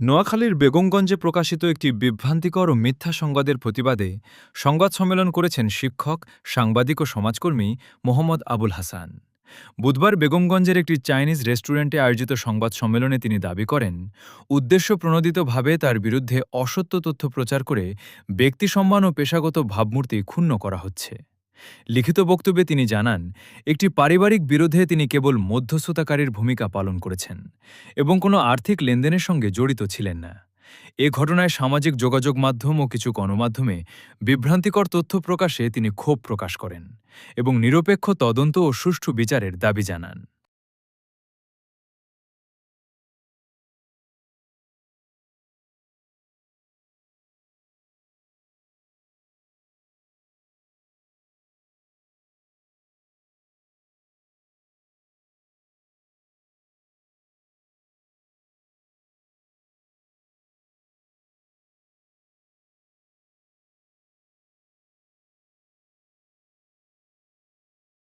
নোয়াখালীর বেগমগঞ্জে প্রকাশিত একটি বিভ্রান্তিকর ও মিথ্যা সংবাদের প্রতিবাদে সংবাদ সম্মেলন করেছেন শিক্ষক, সাংবাদিক ও সমাজকর্মী মোহাম্মদ আবুল হাসান। বুধবার বেগমগঞ্জের একটি চাইনিজ রেস্টুরেন্টে আয়োজিত সংবাদ সম্মেলনে তিনি দাবি করেন, উদ্দেশ্যপ্রণোদিতভাবে তার বিরুদ্ধে অসত্য তথ্য প্রচার করে ব্যক্তিসম্মান ও পেশাগত ভাবমূর্তি ক্ষুণ্ণ করা হচ্ছে। লিখিত বক্তব্যে তিনি জানান, একটি পারিবারিক বিরোধে তিনি কেবল মধ্যস্থতাকারীর ভূমিকা পালন করেছেন এবং কোনো আর্থিক লেনদেনের সঙ্গে জড়িত ছিলেন না। এ ঘটনায় সামাজিক যোগাযোগ মাধ্যম ও কিছু গণমাধ্যমে বিভ্রান্তিকর তথ্য প্রকাশে তিনি ক্ষোভ প্রকাশ করেন এবং নিরপেক্ষ তদন্ত ও সুষ্ঠু বিচারের দাবি জানান।